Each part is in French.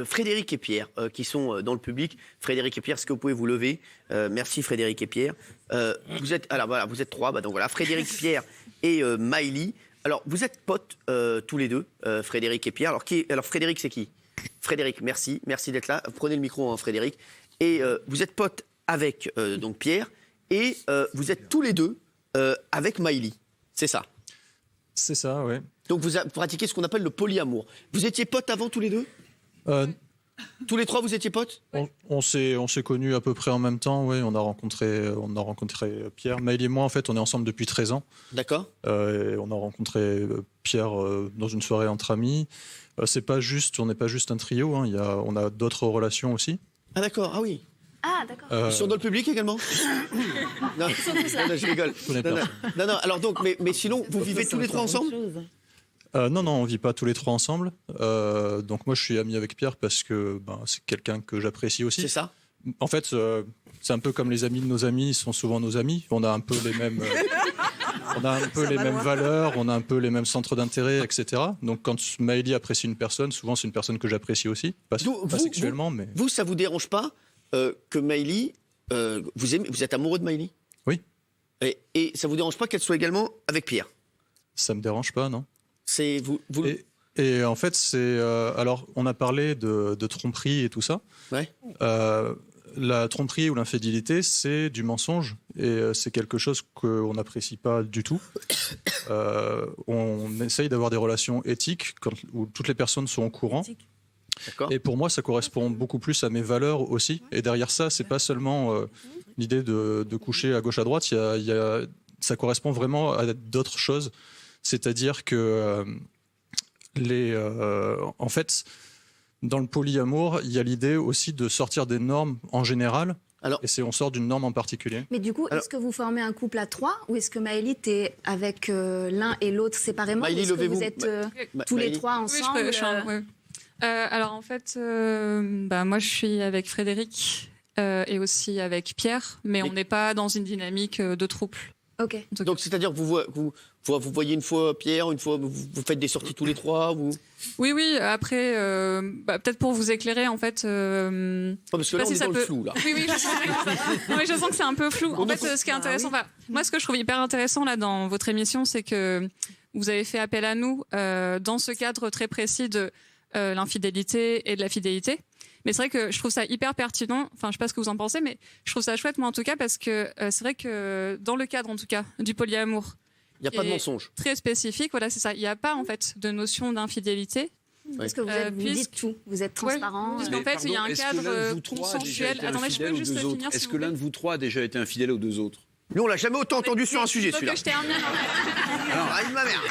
Frédéric et Pierre qui sont dans le public. Frédéric et Pierre, est-ce que vous pouvez vous lever? Merci Frédéric et Pierre. Vous êtes trois. Donc voilà, Frédéric, Pierre et Maëlie. Alors vous êtes potes tous les deux, Frédéric et Pierre. Alors Frédéric, c'est qui? Frédéric, merci d'être là. Prenez le micro, hein, Frédéric. Et vous êtes potes avec donc Pierre et vous êtes tous les deux avec Maëlie. C'est ça? C'est ça, ouais. Donc vous pratiquez ce qu'on appelle le polyamour. Vous étiez potes avant tous les deux? Tous les trois, vous étiez potes? On s'est connus à peu près en même temps, oui. On a rencontré Pierre. Maëlie et moi, en fait, on est ensemble depuis 13 ans. D'accord. Et on a rencontré Pierre dans une soirée entre amis. On n'est pas juste un trio, hein. On a d'autres relations aussi. Ah d'accord, ah oui. Ah d'accord. Ils sont dans le public également? Non, je rigole. Non, alors donc, mais sinon, vous vivez tous les trois ensemble? Non, on vit pas tous les trois ensemble. Donc moi, je suis ami avec Pierre parce que c'est quelqu'un que j'apprécie aussi. C'est ça? En fait, c'est un peu comme les amis de nos amis, ils sont souvent nos amis. On a un peu les mêmes, les mêmes valeurs, on a un peu les mêmes centres d'intérêt, etc. Donc quand Maëlie apprécie une personne, souvent c'est une personne que j'apprécie aussi, pas sexuellement, mais. Vous, ça vous dérange pas que Maëlie, vous êtes amoureux de Maëlie? Oui. Et ça vous dérange pas qu'elle soit également avec Pierre? Ça me dérange pas, non. C'est vous. Et en fait, alors, on a parlé de tromperie et tout ça. Ouais. La tromperie ou l'infidélité, c'est du mensonge et c'est quelque chose qu'on n'apprécie pas du tout. On essaye d'avoir des relations éthiques où toutes les personnes sont au courant. D'accord. Et pour moi, ça correspond beaucoup plus à mes valeurs aussi. Et derrière ça, c'est pas seulement l'idée de coucher à gauche à droite. Ça correspond vraiment à d'autres choses. C'est-à-dire que en fait, dans le polyamour, il y a l'idée aussi de sortir des normes en général. Et on sort d'une norme en particulier. Mais du coup, est-ce que vous formez un couple à trois ou est-ce que Maëlie, t'es avec l'un et l'autre séparément? Maëlie, est-ce que levez-vous. vous êtes tous les trois ensemble? Oui, alors en fait, moi je suis avec Frédéric et aussi avec Pierre, mais on n'est pas dans une dynamique de trouble. Ok. Donc c'est-à-dire que vous voyez une fois Pierre, une fois vous faites des sorties tous les trois, vous. Oui. Après, peut-être pour vous éclairer, en fait. Parce que là, on est dans le flou, là. Oui, je sens. Non, mais je sens que c'est un peu flou. En fait, ce qui est intéressant, moi, ce que je trouve hyper intéressant là dans votre émission, c'est que vous avez fait appel à nous dans ce cadre très précis de l'infidélité et de la fidélité. Mais c'est vrai que je trouve ça hyper pertinent. Enfin, je sais pas ce que vous en pensez, mais je trouve ça chouette, moi, en tout cas, parce que c'est vrai que dans le cadre, en tout cas, du polyamour, il n'y a pas de mensonge. Très spécifique, voilà, c'est ça. Il n'y a pas, en fait, de notion d'infidélité. Parce que vous dites tout, vous êtes transparent. Parce qu'en fait, il y a un cadre consensuel. Attendez, je peux juste finir. Est-ce que l'un de vous trois a déjà été infidèle aux deux autres? Nous, on l'a jamais autant entendu sur un sujet, celui-là. Je termine. Alors, arrive ma mère.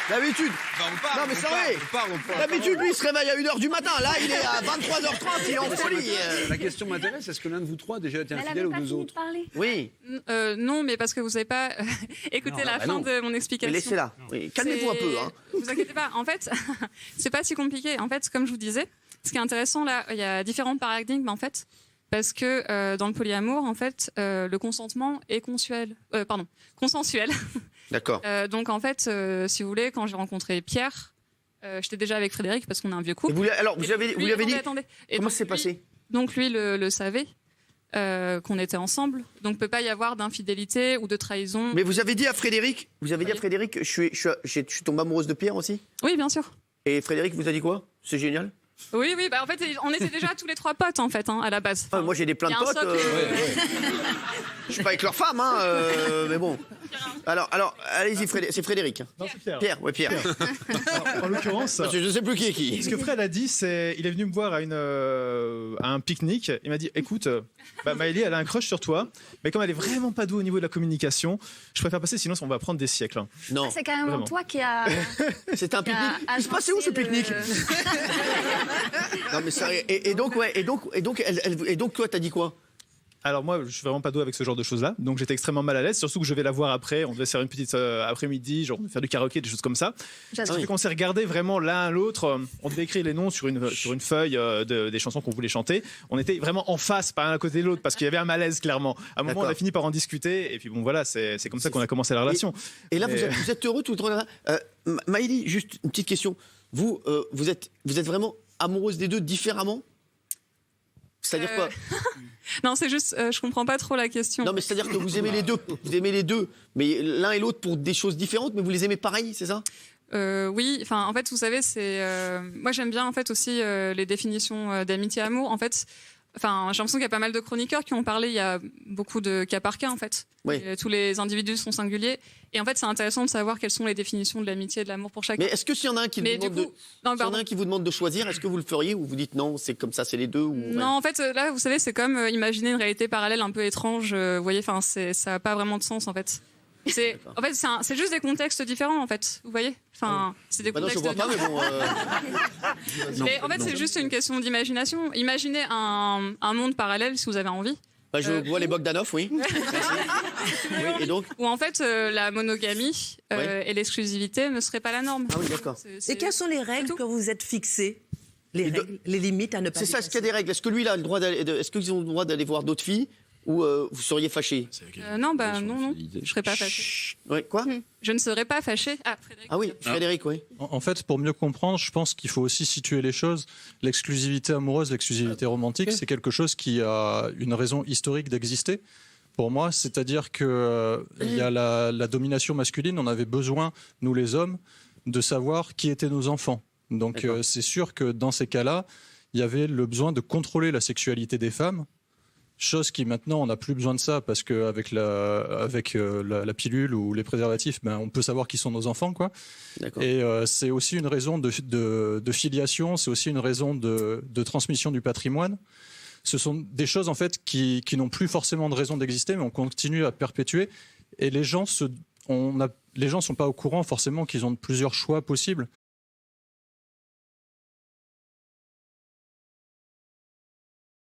D'habitude. On non mais c'est vrai. D'habitude lui il se réveille à 1h du matin. Là il est à 23h30, il est en folie. La question m'intéresse, est-ce que l'un de vous trois a déjà été infidèle aux deux autres? Oui. Non, mais parce que vous n'avez pas écouté la fin de mon explication. Mais laissez-la. Oui. Calmez-vous un peu. Hein. Vous inquiétez pas. En fait, c'est pas si compliqué. En fait, comme je vous disais, ce qui est intéressant là, il y a différents paradigmes en fait. Parce que dans le polyamour, en fait, le consentement est consensuel. D'accord. Donc en fait, si vous voulez, quand j'ai rencontré Pierre, j'étais déjà avec Frédéric parce qu'on est un vieux couple. Vous lui avez dit. Attendez. Comment ça s'est passé? Donc lui le savait qu'on était ensemble. Donc il peut pas y avoir d'infidélité ou de trahison. Mais vous avez dit à Frédéric, je suis tombée amoureuse de Pierre aussi? Oui, bien sûr. Et Frédéric vous a dit quoi? C'est génial. Oui, en fait, on était déjà tous les trois potes, en fait, à la base. Enfin, moi, j'ai plein de potes. Je suis pas avec leur femme, mais bon. Alors, allez-y, c'est Frédéric. Non, c'est Pierre. Pierre, ouais, Pierre. Alors, en l'occurrence, je sais plus qui est qui. Ce que Fred a dit, c'est, il est venu me voir à un pique-nique. Il m'a dit, écoute, Maëlie, elle a un crush sur toi, mais comme elle est vraiment pas douée au niveau de la communication, je préfère passer, sinon on va prendre des siècles. Hein. Non. C'est quand même vraiment toi qui a. C'est un pique-nique. Il se passait où ce pique-nique? Non mais sérieux. Et donc toi t'as dit quoi? Alors moi, je suis vraiment pas doué avec ce genre de choses-là, donc j'étais extrêmement mal à l'aise, surtout que je vais la voir après, on devait faire une petite après-midi, genre faire du karaoké, des choses comme ça. Surtout qu'on s'est regardé vraiment l'un à l'autre, on devait écrire les noms sur une feuille des chansons qu'on voulait chanter. On était vraiment en face, pas l'un à côté de l'autre, parce qu'il y avait un malaise clairement. À un moment, on a fini par en discuter, et puis bon voilà, c'est comme ça qu'on a commencé la relation. Et là, vous êtes heureux tout le temps. Maëlie, juste une petite question. Vous, vous êtes vraiment amoureuse des deux différemment? C'est-à-dire quoi? Non, c'est juste, je comprends pas trop la question. Non, mais c'est-à-dire que vous aimez les deux, mais l'un et l'autre pour des choses différentes, mais vous les aimez pareil, c'est ça? Oui, enfin, en fait, vous savez, moi, j'aime bien, en fait, aussi les définitions d'amitié-amour. En fait, enfin, j'ai l'impression qu'il y a pas mal de chroniqueurs qui ont parlé. Il y a beaucoup de cas par cas, en fait. Oui. Tous les individus sont singuliers. Et en fait, c'est intéressant de savoir quelles sont les définitions de l'amitié et de l'amour pour chacun. Mais est-ce que s'il y en a un qui vous demande de choisir, est-ce que vous le feriez ou vous dites non, c'est comme ça, c'est les deux ou... Non, en fait, là, vous savez, c'est comme imaginer une réalité parallèle un peu étrange. Vous voyez, enfin, ça n'a pas vraiment de sens, en fait. En fait, c'est juste des contextes différents, en fait. Vous voyez, enfin, c'est des contextes. Non, je vois pas, mais bon. Mais en fait, c'est juste une question d'imagination. Imaginez un monde parallèle si vous avez envie. Bah, je vois les Bogdanov, oui. Oui, et donc où en fait la monogamie et l'exclusivité ne seraient pas la norme. Ah oui, d'accord. Et quelles sont les règles que vous êtes fixées, les limites à ne pas C'est ça, est-ce qu'il y a des règles? Est-ce que lui, il a le droit est-ce qu'ils ont le droit d'aller voir d'autres filles ou vous seriez fâché? Non, non, je serais pas fâché. Ouais, quoi? Je ne serais pas fâché. Ah, Frédéric. Ah oui, Frédéric, oui. En fait, pour mieux comprendre, je pense qu'il faut aussi situer les choses. L'exclusivité amoureuse, l'exclusivité romantique, c'est quelque chose qui a une raison historique d'exister. Pour moi, c'est-à-dire que il y a la domination masculine. On avait besoin, nous les hommes, de savoir qui étaient nos enfants. Donc, c'est sûr que dans ces cas-là, il y avait le besoin de contrôler la sexualité des femmes. Chose qui maintenant on n'a plus besoin de ça parce qu'avec la pilule ou les préservatifs, ben, on peut savoir qui sont nos enfants, quoi. Et c'est aussi une raison de filiation, c'est aussi une raison de transmission du patrimoine. Ce sont des choses en fait qui n'ont plus forcément de raison d'exister, mais on continue à perpétuer. Et les gens sont pas au courant forcément qu'ils ont plusieurs choix possibles.